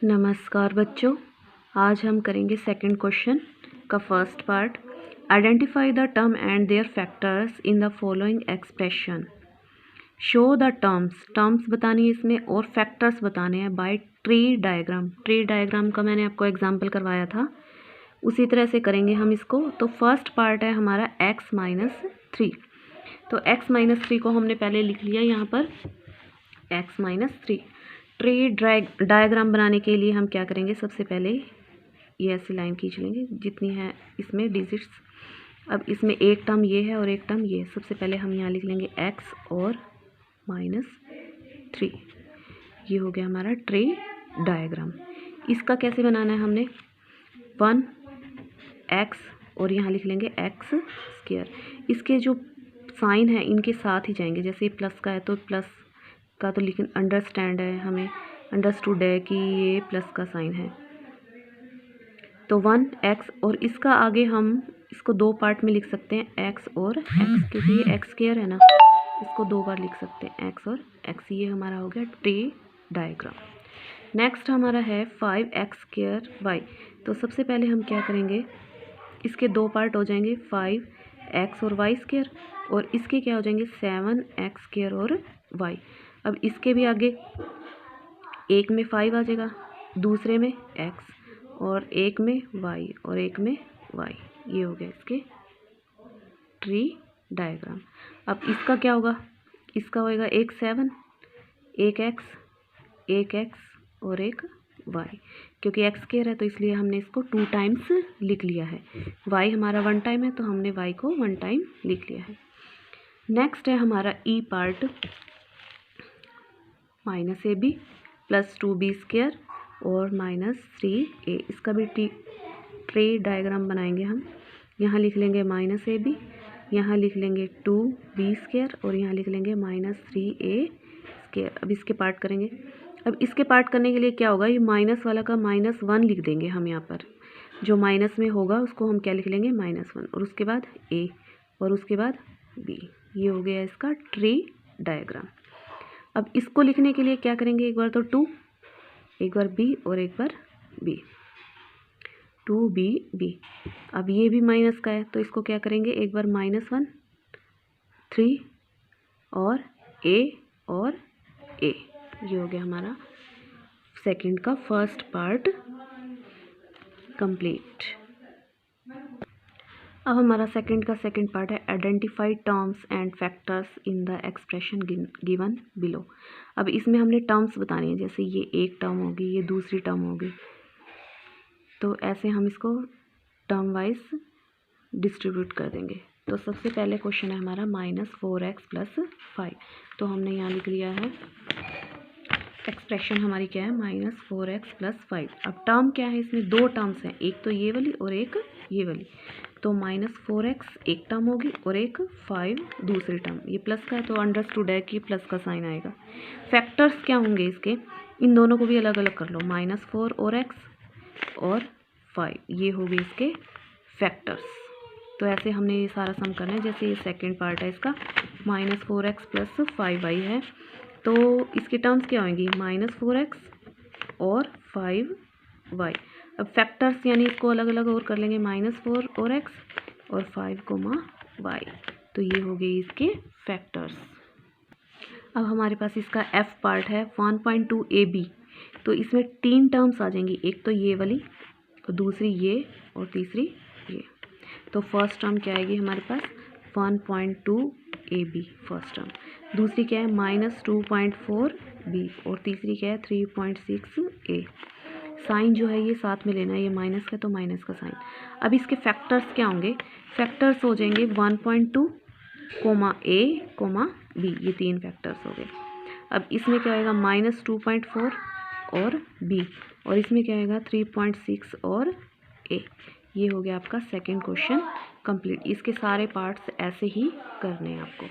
नमस्कार बच्चों, आज हम करेंगे सेकंड क्वेश्चन का first part. Identify the term and their factors in the following expression. Show the terms बतानी है इसमें और फैक्टर्स बताने हैं by tree diagram. Tree diagram का मैंने आपको एग्जांपल करवाया था, उसी तरह से करेंगे हम इसको। तो फर्स्ट पार्ट है हमारा x-3। तो x-3 को हमने पहले लिख लिया यहाँ पर x-3। ट्री डायग्राम बनाने के लिए हम क्या करेंगे, सबसे पहले ये ऐसी लाइन खींच लेंगे जितनी है इसमें डिजिट्स। अब इसमें एक टर्म ये है और एक टर्म ये है। सबसे पहले हम यहाँ लिख लेंगे x और -3। ये हो गया हमारा ट्री डायग्राम। इसका कैसे बनाना है, हमने 1x और यहाँ लिख लेंगे x²। इसके जो साइन है इनके साथ ही जाएंगे, जैसे प्लस का है तो प्लस का तो लेकिन अंडरस्टैंड है, हमें अंडरस्टूड है कि ये प्लस का साइन है। तो 1x और इसका आगे हम इसको दो पार्ट में लिख सकते हैं, x और x, क्योंकि ये x² है ना, इसको दो बार लिख सकते हैं x और x। ये हमारा हो गया ट्री डायग्राम। नेक्स्ट हमारा है 5x²y। तो सबसे पहले हम क्या करेंगे, इसके दो पार्ट हो जाएंगे, 5x और y², और इसके क्या हो जाएंगे 7x² और y। अब इसके भी आगे एक में 5 आ जाएगा, दूसरे में x, और एक में y और एक में y। ये हो गया इसके ट्री डायग्राम। अब इसका क्या होगा, इसका होएगा एक 7, एक x और एक y। क्योंकि x² है तो इसलिए हमने इसको 2 टाइम्स लिख लिया है। y हमारा 1 टाइम है तो हमने y को 1 टाइम लिख लिया है। नेक्स्ट है हमारा ई पार्ट, -ab + 2b² और -3a। इसका भी ट्री डायग्राम बनाएंगे हम। यहाँ लिख लेंगे -ab, यहाँ लिख लेंगे 2b² और यहाँ लिख लेंगे -3a²। अब इसके पार्ट करेंगे। अब इसके पार्ट करने के लिए क्या होगा, ये माइनस वाला का -1 लिख देंगे हम यहाँ पर। जो माइनस में होगा उसको हम क्या लिख लेंगे, -1, और उसके बाद a और उसके बाद b। ये हो गया इसका ट्री डायग्राम। अब इसको लिखने के लिए क्या करेंगे, एक बार तो 2, एक बार b और एक बार b, 2b। अब ये भी माइनस का है तो इसको क्या करेंगे, एक बार -1, 3 और a और a। ये हो गया हमारा सेकंड का फर्स्ट पार्ट कंप्लीट। अब हमारा सेकंड का सेकंड पार्ट है identify terms and factors in the expression given below. अब इसमें हमने टर्म्स बतानी है, जैसे ये एक टर्म होगी, ये दूसरी टर्म होगी, तो ऐसे हम इसको टर्म वाइज डिस्ट्रीब्यूट कर देंगे। तो सबसे पहले क्वेश्चन है हमारा -4x + 5। तो हमने यहाँ लिख लिया है एक्सप्रेशन हमारी क्या है, -4x + 5। अब टर्म क्या है, इसमें दो टर्म्स हैं, एक तो ये वाली और एक ये वाली। तो -4x एक टर्म होगी और एक 5 दूसरी टर्म। ये प्लस का है तो अंडरस्टूड है कि प्लस का साइन आएगा। फैक्टर्स क्या होंगे इसके, इन दोनों को भी अलग अलग कर लो, -4 और x और 5। ये हो गए इसके फैक्टर्स। तो ऐसे हमने ये सारा सम करना है। जैसे ये सेकेंड पार्ट है इसका, -4x + 5y है, तो इसकी टर्म्स क्या होंगी, -4x और 5y। अब फैक्टर्स यानी इसको अलग अलग और कर लेंगे, -4 और x और 5, y। तो ये हो गई इसके फैक्टर्स। अब हमारे पास इसका f पार्ट है 1.2ab। तो इसमें 3 टर्म्स आ जाएंगी, एक तो ये वाली, तो दूसरी ये और तीसरी ये। तो फर्स्ट टर्म क्या आएगी हमारे पास, 1.2ab फर्स्ट टर्म। दूसरी क्या है, -2.4b, और तीसरी क्या है 3.6a। साइन जो है ये साथ में लेना है, ये माइनस का तो माइनस का साइन। अब इसके फैक्टर्स क्या होंगे, फैक्टर्स हो जाएंगे 1.2, a, b। ये 3 फैक्टर्स हो गए। अब इसमें क्या आएगा, -2.4 और b, और इसमें क्या आएगा 3.6 और a। ये हो गया आपका सेकंड क्वेश्चन कंप्लीट। इसके सारे पार्ट्स ऐसे ही करने हैं आपको।